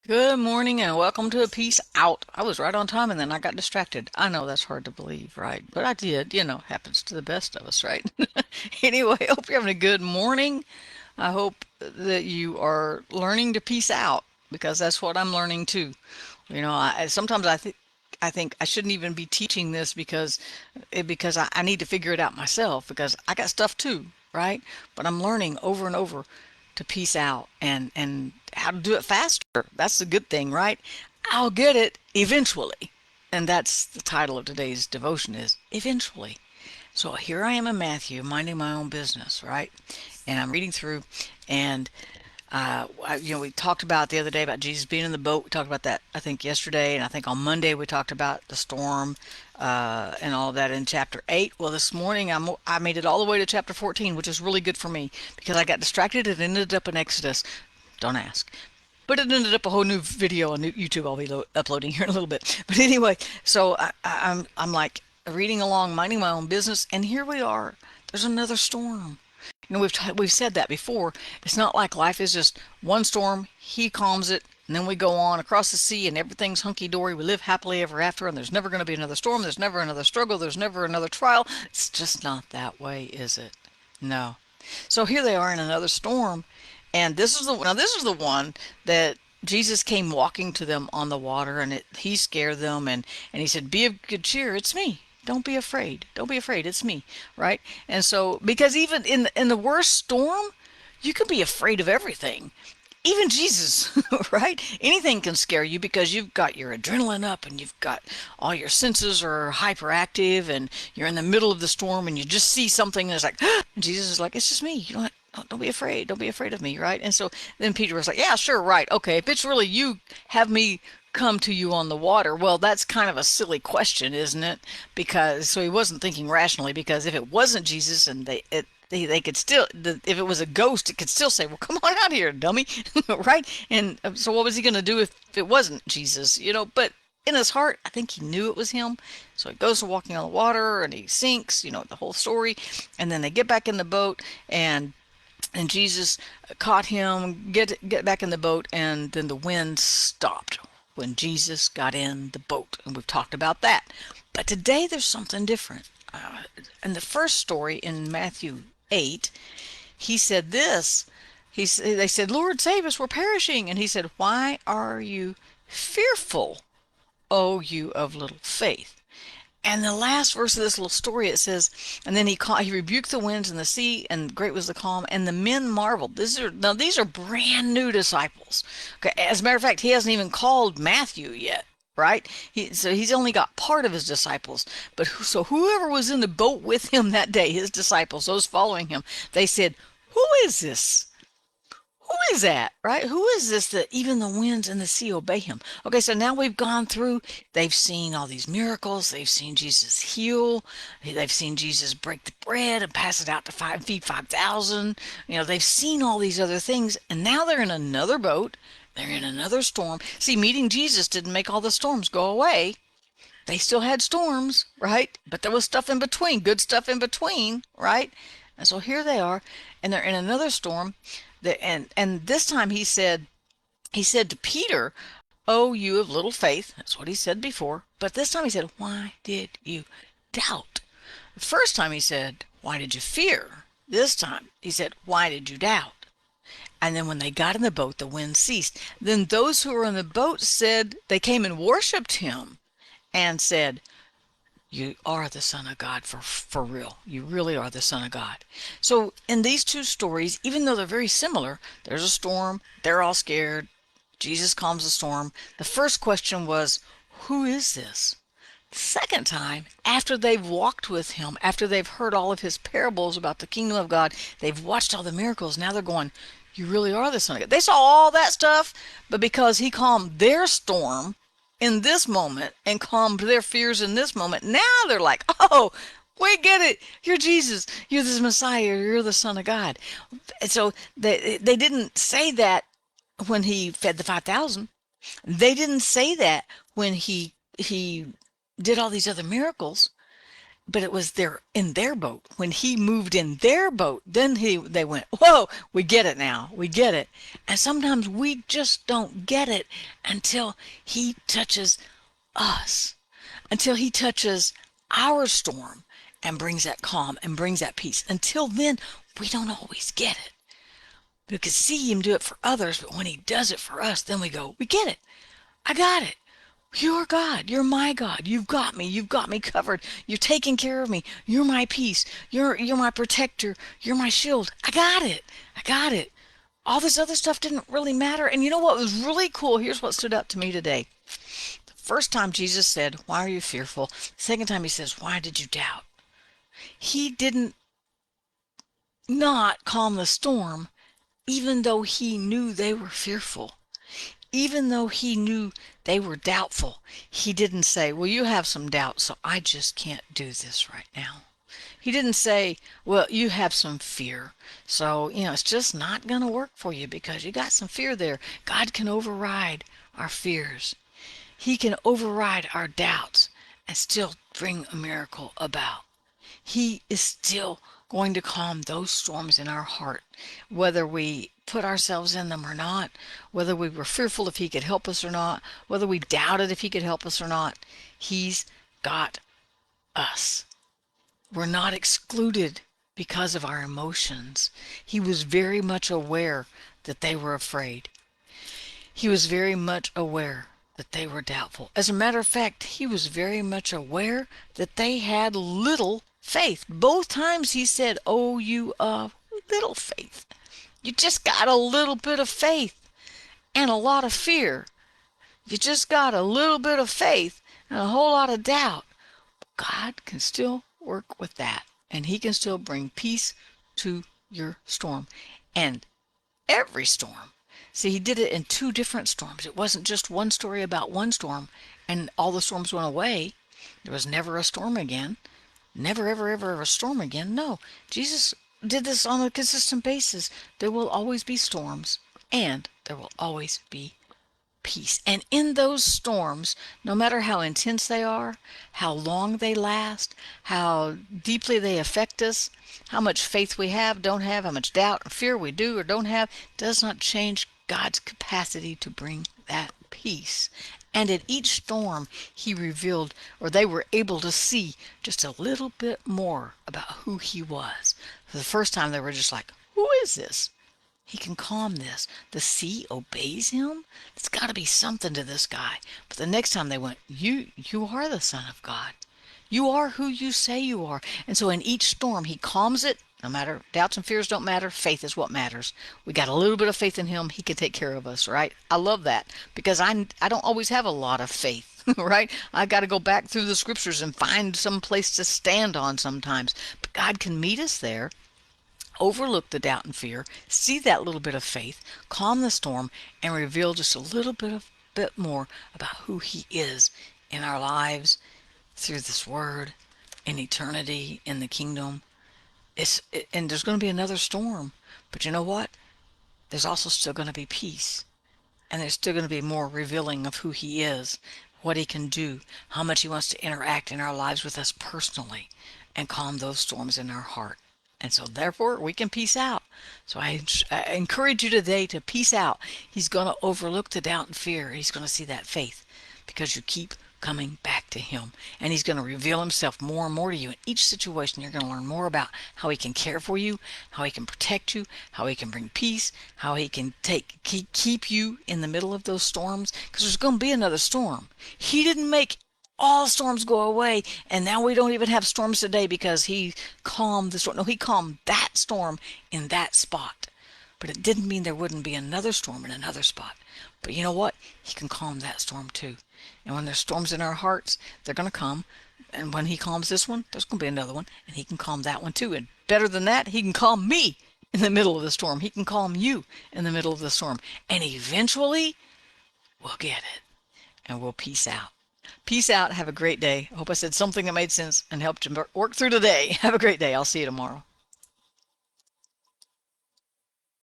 Good morning and welcome to a Peace Out. I was right on time and then I got distracted. I know that's hard to believe, right? But I did, happens to the best of us, right? Anyway, hope you're having a good morning. I hope that you are learning to peace out because that's what I'm learning too. Sometimes I think I shouldn't even be teaching this because I need to figure it out myself because I got stuff too, right? But I'm learning over and over to peace out and how to do it faster. That's the good thing, right? I'll get it eventually. And that's the title of today's devotion is eventually. So here I am in Matthew, minding my own business, right? And I'm reading through, and we talked about the other day about Jesus being in the boat. We talked about that, I think, yesterday, and I think on Monday we talked about the storm and all of that in chapter 8. Well, this morning I made it all the way to chapter 14, which is really good for me because I got distracted and ended up in Exodus. Don't ask. But it ended up a whole new video on YouTube I'll be uploading here in a little bit. But anyway, so I'm like reading along, minding my own business, and here we are. There's another storm. We've said that before. It's not like life is just one storm, he calms it, and then we go on across the sea and everything's hunky dory. We live happily ever after, and there's never going to be another storm. There's never another struggle. There's never another trial. It's just not that way, is it? No. So here they are in another storm, and this is the one that Jesus came walking to them on the water, and he scared them, and he said, "Be of good cheer. It's me. Don't be afraid. Don't be afraid. It's me." Right? And so, because even in the worst storm, you can be afraid of everything. Even Jesus, right? Anything can scare you because you've got your adrenaline up and you've got all your senses are hyperactive and you're in the middle of the storm and you just see something and it's like, and Jesus is like, it's just me. You don't be afraid. Don't be afraid of me, right? And so then Peter was like, yeah, sure, right. Okay, if it's really you, have me come to you on the water. Well, that's kind of a silly question, isn't it? Because so he wasn't thinking rationally because if it wasn't Jesus and they could still if it was a ghost it could still say, well, come on out here, dummy. Right? And so what was he going to do if it wasn't Jesus, but in his heart I think he knew it was him. So he goes to walking on the water and he sinks, the whole story. And then they get back in the boat, and Jesus caught him, get back in the boat, and then the wind stopped when Jesus got in the boat. And we've talked about that. But today there's something different. In the first story in Matthew 8, he said this. They said, Lord, save us, we're perishing. And he said, why are you fearful, O you of little faith? And the last verse of this little story, it says, and then he rebuked the winds and the sea, and great was the calm, and the men marveled. These are brand new disciples. Okay, as a matter of fact, he hasn't even called Matthew yet, right? So he's only got part of his disciples. But so whoever was in the boat with him that day, his disciples, those following him, they said, "Who is this? Who is that, right? Who is this that even the winds and the sea obey him?" Okay, so now we've gone through, they've seen all these miracles, they've seen Jesus heal, they've seen Jesus break the bread and pass it out to feed 5,000. They've seen all these other things, and now they're in another boat, they're in another storm. See, meeting Jesus didn't make all the storms go away. They still had storms, right? But there was stuff in between, good stuff in between, right? And so here they are, and they're in another storm. And this time he said to Peter, "Oh, you of little faith." That's what he said before. But this time he said, "Why did you doubt?" The first time he said, "Why did you fear?" This time he said, "Why did you doubt?" And then when they got in the boat, the wind ceased. Then those who were in the boat said, they came and worshiped him and said, "You are the Son of God for real. You really are the Son of God." So in these two stories, even though they're very similar, there's a storm, they're all scared, Jesus calms the storm. The first question was, who is this? The second time, after they've walked with him, after they've heard all of his parables about the kingdom of God, they've watched all the miracles, now they're going, "You really are the Son of God." They saw all that stuff, but because he calmed their storm in this moment and calmed their fears in this moment, now they're like, "Oh, we get it. You're Jesus. You're the Messiah. You're the Son of God." And so they didn't say that when he fed the 5,000. They didn't say that when he did all these other miracles. but it was in their boat. When he moved in their boat, then they went, whoa, we get it now. We get it. And sometimes we just don't get it until he touches us, until he touches our storm and brings that calm and brings that peace. Until then, we don't always get it. We could see him do it for others, but when he does it for us, then we go, we get it. I got it. You're God. You're my God. You've got me. You've got me covered. You're taking care of me. You're my peace. You're my protector. You're my shield. I got it. I got it. All this other stuff didn't really matter. And you know what was really cool? Here's what stood out to me today. The first time Jesus said, why are you fearful? The second time he says, why did you doubt? He didn't not calm the storm, even though he knew they were fearful. Even though he knew they were doubtful, he didn't say, well, you have some doubt, so I just can't do this right now. He didn't say, well, you have some fear, so, it's just not going to work for you because you got some fear there. God can override our fears. He can override our doubts and still bring a miracle about. He is still going to calm those storms in our heart, whether we put ourselves in them or not, whether we were fearful if he could help us or not, whether we doubted if he could help us or not. He's got us. We're not excluded because of our emotions. He was very much aware that they were afraid. He was very much aware that they were doubtful. As a matter of fact, he was very much aware that they had little faith. Both times he said, oh, you of little faith. You just got a little bit of faith and a lot of fear. You just got a little bit of faith and a whole lot of doubt. God can still work with that, and he can still bring peace to your storm. And every storm. See, he did it in 2 different storms. It wasn't just one story about one storm and all the storms went away. There was never a storm again. Never, ever, ever a storm again. No, Jesus did this on a consistent basis. There will always be storms, and there will always be peace. And in those storms, no matter how intense they are, how long they last, how deeply they affect us, how much faith we have, don't have, how much doubt or fear we do or don't have, does not change God's capacity to bring that peace. And at each storm, he revealed, or they were able to see just a little bit more about who he was. For the first time, they were just like, who is this? He can calm this. The sea obeys him? There's got to be something to this guy. But the next time they went, you are the Son of God. You are who you say you are. And so in each storm, he calms it. No matter, doubts and fears don't matter. Faith is what matters. We got a little bit of faith in him. He can take care of us, right? I love that because I don't always have a lot of faith, right? I got to go back through the scriptures and find some place to stand on sometimes. But God can meet us there, overlook the doubt and fear, see that little bit of faith, calm the storm, and reveal just a little bit more about who he is in our lives, through this word, in eternity, in the kingdom. And there's going to be another storm, but you know what? There's also still going to be peace, and there's still going to be more revealing of who he is, what he can do, how much he wants to interact in our lives with us personally and calm those storms in our heart. And so therefore we can peace out. So I encourage you today to peace out. He's going to overlook the doubt and fear. He's going to see that faith because you keep coming back to him, and he's going to reveal himself more and more to you. In each situation, you're going to learn more about how he can care for you, how he can protect you, how he can bring peace, how he can keep you in the middle of those storms, because there's going to be another storm. He didn't make all storms go away, and now we don't even have storms today because he calmed the storm. No, he calmed that storm in that spot. But it didn't mean there wouldn't be another storm in another spot. But you know what? He can calm that storm too. And when there's storms in our hearts, they're going to come. And when he calms this one, there's going to be another one. And he can calm that one too. And better than that, he can calm me in the middle of the storm. He can calm you in the middle of the storm. And eventually, we'll get it. And we'll peace out. Peace out. Have a great day. I hope I said something that made sense and helped you work through today. Have a great day. I'll see you tomorrow.